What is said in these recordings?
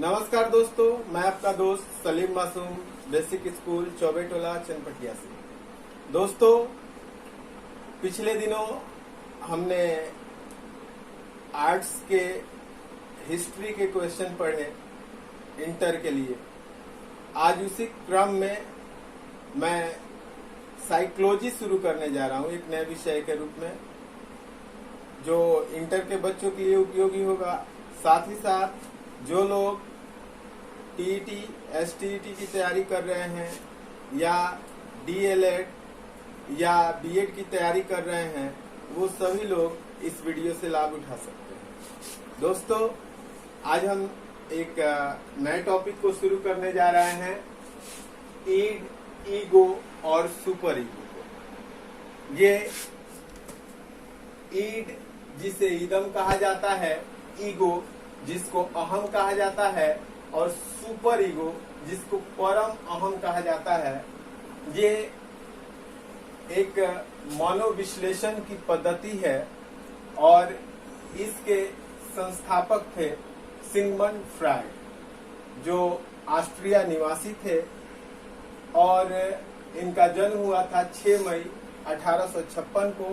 नमस्कार दोस्तों, मैं आपका दोस्त सलीम मासूम, बेसिक स्कूल चौबेटोला चनपटिया से। दोस्तों, पिछले दिनों हमने आर्ट्स के हिस्ट्री के क्वेश्चन पढ़े इंटर के लिए। आज उसी क्रम में मैं साइकोलॉजी शुरू करने जा रहा हूँ एक नए विषय के रूप में, जो इंटर के बच्चों के लिए उपयोगी होगा। साथ ही साथ जो लोग टीईटी, एसटीईटी की तैयारी कर रहे हैं या डीएलएड या बीएड की तैयारी कर रहे हैं, वो सभी लोग इस वीडियो से लाभ उठा सकते हैं। दोस्तों, आज हम एक नए टॉपिक को शुरू करने जा रहे हैं, ईड, ईगो और सुपर ईगो को। ये ईड जिसे ईदम कहा जाता है, ईगो जिसको अहम कहा जाता है और सुपर ईगो जिसको परम अहम कहा जाता है, ये एक मनोविश्लेषण की पद्धति है और इसके संस्थापक थे सिगमंड फ्रायड, जो ऑस्ट्रिया निवासी थे और इनका जन्म हुआ था 6 मई 1856 को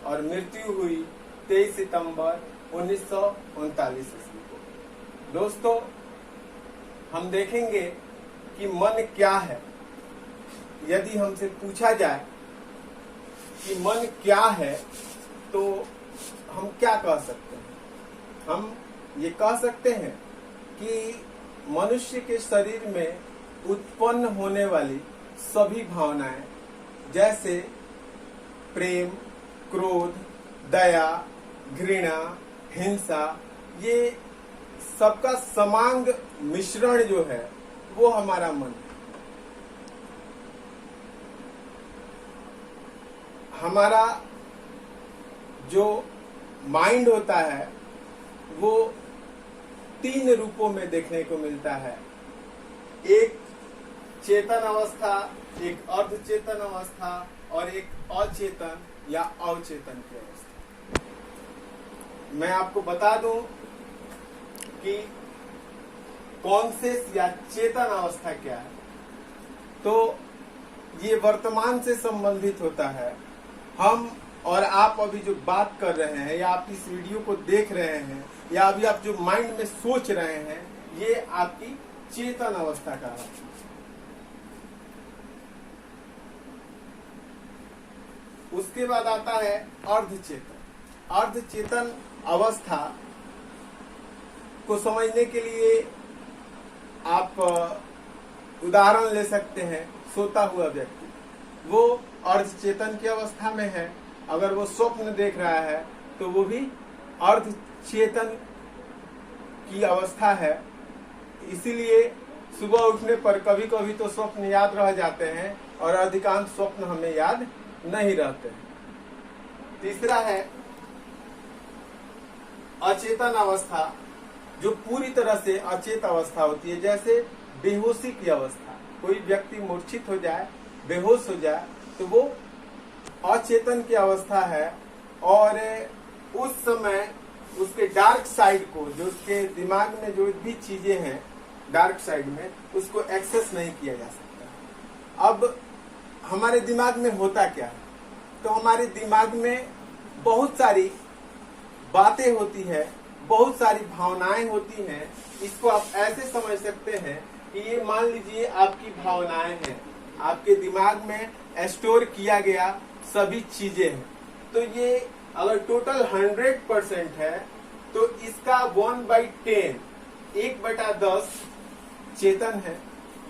और मृत्यु हुई 23 सितंबर 1939 ईस्वी को। दोस्तों, हम देखेंगे कि मन क्या है। यदि हमसे पूछा जाए कि मन क्या है, तो हम क्या कह सकते हैं? हम ये कह सकते हैं कि मनुष्य के शरीर में उत्पन्न होने वाली सभी भावनाएं, जैसे प्रेम, क्रोध, दया, घृणा, हिंसा, ये सबका समांग मिश्रण जो है वो हमारा मन है। हमारा जो माइंड होता है वो 3 रूपों में देखने को मिलता है। एक चेतन अवस्था, एक अर्धचेतन अवस्था और एक अचेतन या अवचेतन की अवस्था। मैं आपको बता दूं कि कॉन्शियस या चेतन अवस्था क्या है। तो ये वर्तमान से संबंधित होता है। हम और आप अभी जो बात कर रहे हैं या आप इस वीडियो को देख रहे हैं या अभी आप जो माइंड में सोच रहे हैं, ये आपकी चेतन अवस्था का है। उसके बाद आता है अर्धचेतन। अर्धचेतन अवस्था को समझने के लिए आप उदाहरण ले सकते हैं। सोता हुआ व्यक्ति, वो अर्धचेतन की अवस्था में है। अगर वो स्वप्न देख रहा है तो वो भी अर्धचेतन की अवस्था है। इसीलिए सुबह उठने पर कभी कभी तो स्वप्न याद रह जाते हैं और अधिकांश स्वप्न हमें याद नहीं रहते हैं। तीसरा है अचेतन अवस्था, जो पूरी तरह से अचेत अवस्था होती है, जैसे बेहोशी की अवस्था। कोई व्यक्ति मूर्छित हो जाए, बेहोश हो जाए, तो वो अचेतन की अवस्था है और उस समय उसके डार्क साइड को, जो उसके दिमाग में जो भी चीजें हैं डार्क साइड में, उसको एक्सेस नहीं किया जा सकता। अब हमारे दिमाग में होता क्या है? तो हमारे दिमाग में बहुत सारी बातें होती है, बहुत सारी भावनाएं होती हैं। इसको आप ऐसे समझ सकते हैं कि ये मान लीजिए आपकी भावनाएं हैं, आपके दिमाग में स्टोर किया गया सभी चीजें हैं। तो ये अगर टोटल 100% है तो इसका 1/10, 1/10 चेतन है,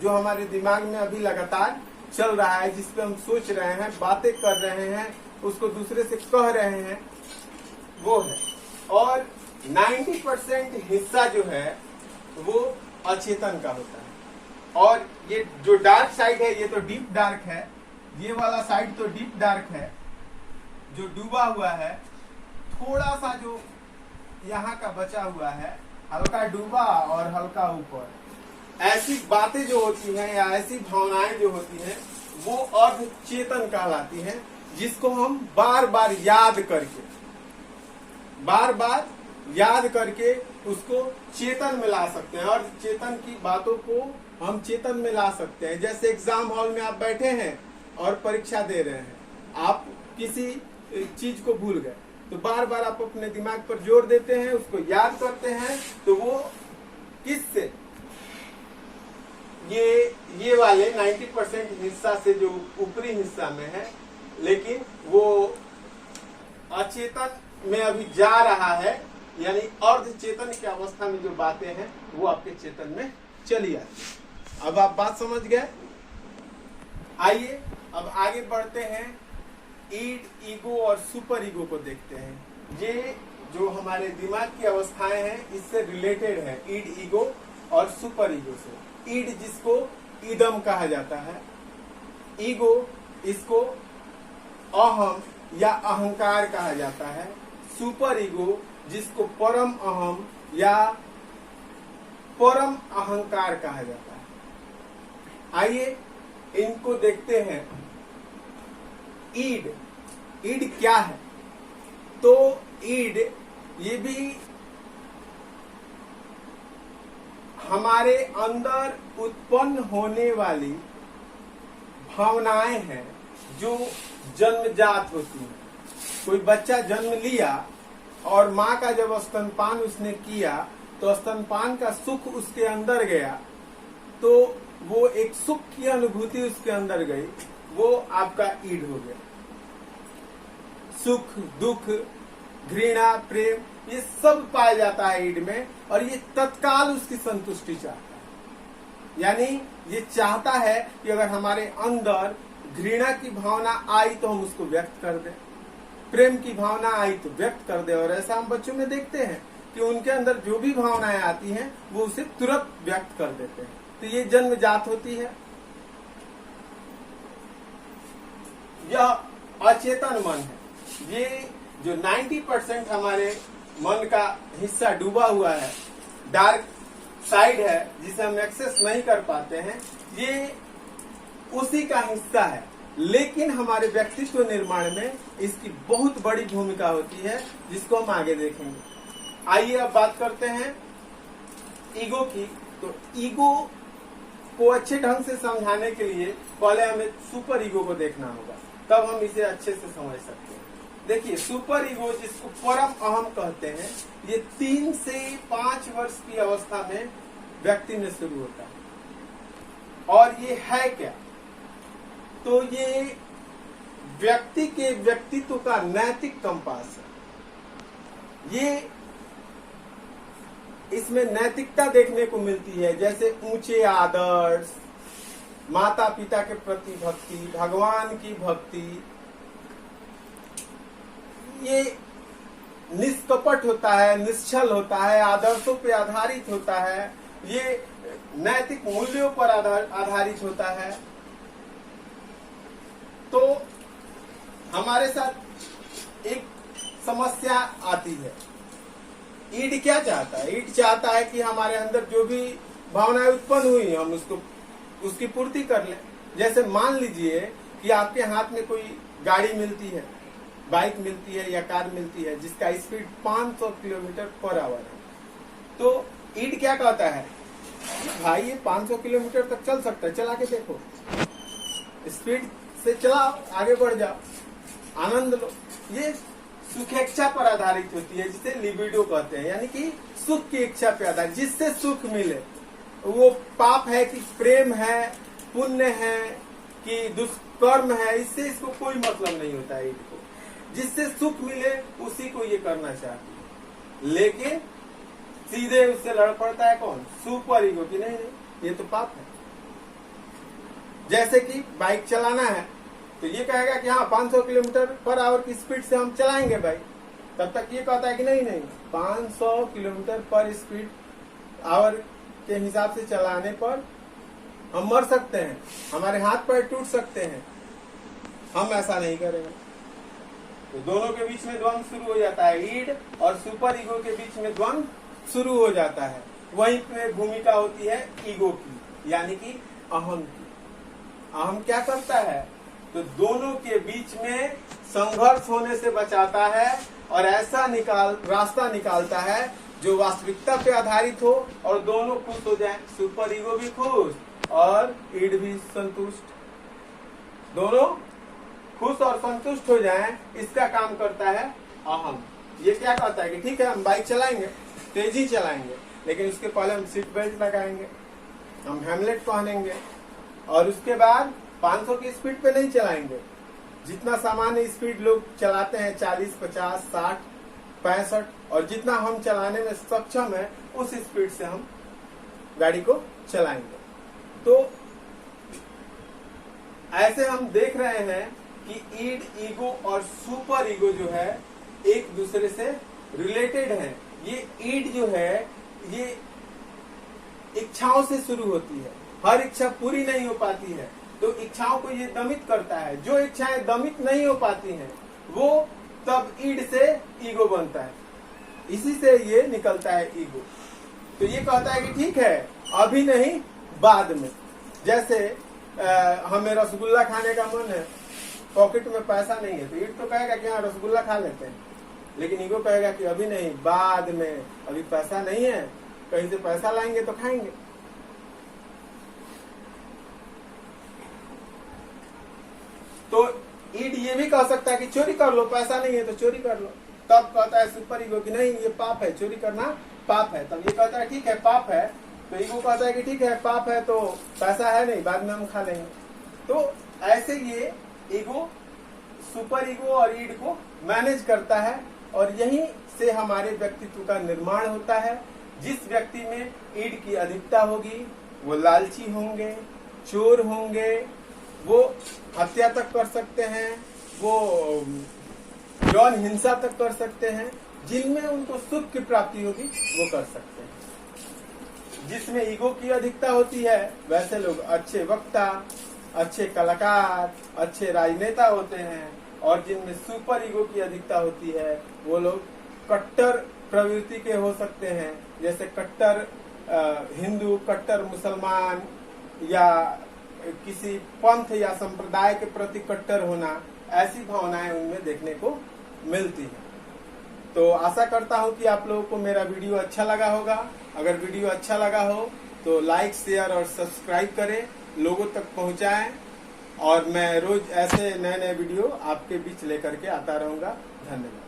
जो हमारे दिमाग में अभी लगातार चल रहा है, जिसपे हम सोच रहे हैं, बातें कर रहे हैं, उसको दूसरे से कह रहे हैं, वो है। और 90% हिस्सा जो है वो अचेतन का होता है। और ये जो डार्क साइड है, ये तो डीप डार्क है, ये वाला साइड तो डीप डार्क है, जो डूबा हुआ है। थोड़ा सा जो यहाँ का बचा हुआ है, हल्का डूबा और हल्का ऊपर। ऐसी बातें जो होती हैं या ऐसी भावनाएं जो होती हैं, वो अर्धचेतन कहलाती हैं, जिसको हम बार बार याद करके, बार बार याद करके उसको चेतन में ला सकते हैं और चेतन की बातों को हम चेतन में ला सकते हैं। जैसे एग्जाम हॉल में आप बैठे हैं और परीक्षा दे रहे हैं, आप किसी चीज को भूल गए तो बार बार आप अपने दिमाग पर जोर देते हैं, उसको याद करते हैं, तो वो किससे ये वाले 90% हिस्सा से जो ऊपरी हिस्सा में है, लेकिन वो अचेतन में अभी जा रहा है, यानी अर्ध चेतन की अवस्था में जो बातें हैं वो आपके चेतन में चली आती। अब आप बात समझ गए। आइए अब आगे बढ़ते हैं, ईड, ईगो और सुपर ईगो को देखते हैं। ये जो हमारे दिमाग की अवस्थाएं हैं इससे रिलेटेड है, ईड, ईगो और सुपर ईगो से। ईड जिसको ईदम कहा जाता है, ईगो इसको अहम या अहंकार कहा जाता है, सुपर ईगो जिसको परम अहम या परम अहंकार कहा जाता है। आइए इनको देखते हैं। ईड, ईड क्या है? तो ईड ये भी हमारे अंदर उत्पन्न होने वाली भावनाएं हैं जो जन्मजात होती हैं। कोई बच्चा जन्म लिया और माँ का जब स्तनपान उसने किया तो स्तनपान का सुख उसके अंदर गया, तो वो एक सुख की अनुभूति उसके अंदर गई, वो आपका ईड हो गया। सुख, दुख, घृणा, प्रेम, ये सब पाया जाता है ईड में, और ये तत्काल उसकी संतुष्टि चाहता है। यानी ये चाहता है कि अगर हमारे अंदर घृणा की भावना आई तो हम उसको व्यक्त कर दें, प्रेम की भावना आई तो व्यक्त कर दे। और ऐसा हम बच्चों में देखते हैं कि उनके अंदर जो भी भावनाएं आती हैं वो उसे तुरंत व्यक्त कर देते हैं। तो ये जन्मजात होती है। यह अचेतन मन है। ये जो 90% हमारे मन का हिस्सा डूबा हुआ है, डार्क साइड है, जिसे हम एक्सेस नहीं कर पाते हैं, ये उसी का हिस्सा है। लेकिन हमारे व्यक्तित्व निर्माण में इसकी बहुत बड़ी भूमिका होती है, जिसको हम आगे देखेंगे। आइए अब बात करते हैं ईगो की। तो ईगो को अच्छे ढंग से समझाने के लिए पहले हमें सुपर ईगो को देखना होगा, तब हम इसे अच्छे से समझ सकते हैं। देखिए, सुपर ईगो जिसको परम अहम कहते हैं, ये 3 से 5 वर्ष की अवस्था में व्यक्ति में शुरू होता है। और ये है क्या? तो ये व्यक्ति के व्यक्तित्व का नैतिक कंपास है। ये इसमें नैतिकता देखने को मिलती है, जैसे ऊंचे आदर्श, माता पिता के प्रति भक्ति, भगवान की भक्ति। ये निष्कपट होता है, निश्चल होता है, आदर्शों पे आधारित होता है, ये नैतिक मूल्यों पर आधारित होता है। तो हमारे साथ एक समस्या आती है। ईड क्या चाहता है? ईड चाहता है कि हमारे अंदर जो भी भावनाएं उत्पन्न हुई हम उसकी पूर्ति कर लें। जैसे मान लीजिए कि आपके हाथ में कोई गाड़ी मिलती है, बाइक मिलती है या कार मिलती है, जिसका स्पीड 500 किलोमीटर पर आवर है। तो ईड क्या कहता है? भाई ये 500 किलोमीटर तक चल सकता है, चला के देखो, स्पीड से चलाओ, आगे बढ़ जाओ, आनंद लो। ये सुखेच्छा पर आधारित होती है, जिसे लिबिडो कहते हैं, यानी कि सुख की इच्छा पे आधारित, जिससे सुख मिले। वो पाप है कि प्रेम है, पुण्य है कि दुष्कर्म है, इससे इसको कोई मतलब नहीं होता है। इसको जिससे सुख मिले उसी को ये करना चाहती है। लेकिन सीधे उससे लड़ पड़ता है कौन? सुपर ईगो की नहीं, ये तो पाप है। जैसे कि बाइक चलाना है तो ये कहेगा कि हाँ 500 किलोमीटर पर आवर की स्पीड से हम चलाएंगे बाइक। तब तक ये कहता है कि नहीं 500 किलोमीटर पर स्पीड आवर के हिसाब से चलाने पर हम मर सकते हैं, हमारे हाथ पैर टूट सकते हैं, हम ऐसा नहीं करेंगे। तो दोनों के बीच में द्वंद्व शुरू हो जाता है। ईड और सुपर ईगो के बीच में द्वंद्व शुरू हो जाता है। वहीं पे भूमिका होती है ईगो की, यानी कि अहम की। अहम क्या करता है? तो दोनों के बीच में संघर्ष होने से बचाता है और ऐसा रास्ता निकालता है जो वास्तविकता पे आधारित हो और दोनों खुश हो जाएं, सुपर ईगो भी खुश और ईड भी संतुष्ट, दोनों खुश और संतुष्ट हो जाएं, इसका काम करता है अहम। ये क्या कहता है कि ठीक है हम बाइक चलाएंगे, तेजी चलाएंगे, लेकिन उसके पहले हम सीट बेल्ट लगाएंगे, हम हेमलेट पहनेंगे और उसके बाद 500 की स्पीड पे नहीं चलाएंगे। जितना सामान्य स्पीड लोग चलाते हैं 40, 50, 60, 65 और जितना हम चलाने में सक्षम है उस स्पीड से हम गाड़ी को चलाएंगे। तो ऐसे हम देख रहे हैं कि ईड, ईगो और सुपर ईगो जो है एक दूसरे से रिलेटेड है। ये ईड जो है ये इच्छाओं से शुरू होती है, हर इच्छा पूरी नहीं हो पाती है तो इच्छाओं को ये दमित करता है। जो इच्छाएं दमित नहीं हो पाती हैं वो तब ईड से ईगो बनता है, इसी से ये निकलता है ईगो। तो ये कहता है कि ठीक है अभी नहीं बाद में। जैसे हमें रसगुल्ला खाने का मन है, पॉकेट में पैसा नहीं है तो ईड तो कहेगा कि हाँ रसगुल्ला खा लेते हैं, लेकिन ईगो कहेगा कि अभी नहीं बाद में, अभी पैसा नहीं है, कहीं से पैसा लाएंगे तो खाएंगे। तो ईड ये भी कह सकता है कि चोरी कर लो, पैसा नहीं है तो चोरी कर लो। तब कहता है सुपर ईगो कि नहीं ये पाप है, चोरी करना पाप है। तब ये कहता है ठीक है पाप है, तो ईगो कहता है कि ठीक है पाप है तो पैसा है नहीं, बाद में हम खा लेंगे। तो ऐसे ये ईगो सुपर ईगो और ईड को मैनेज करता है और यहीं से हमारे व्यक्तित्व का निर्माण होता है। जिस व्यक्ति में ईड की अधिकता होगी वो लालची होंगे, चोर होंगे, वो हत्या तक कर सकते हैं, वो यौन हिंसा तक कर सकते हैं, जिनमें उनको सुख की प्राप्ति होगी वो कर सकते हैं। जिसमें ईगो की अधिकता होती है वैसे लोग अच्छे वक्ता, अच्छे कलाकार, अच्छे राजनेता होते हैं और जिनमें सुपर ईगो की अधिकता होती है वो लोग कट्टर प्रवृत्ति के हो सकते हैं, जैसे कट्टर हिंदू, कट्टर मुसलमान या किसी पंथ या संप्रदाय के प्रति कट्टर होना, ऐसी भावनाएं उनमें देखने को मिलती है। तो आशा करता हूं कि आप लोगों को मेरा वीडियो अच्छा लगा होगा। अगर वीडियो अच्छा लगा हो तो लाइक, शेयर और सब्सक्राइब करें, लोगों तक पहुंचाएं और मैं रोज ऐसे नए नए वीडियो आपके बीच लेकर के आता रहूंगा। धन्यवाद।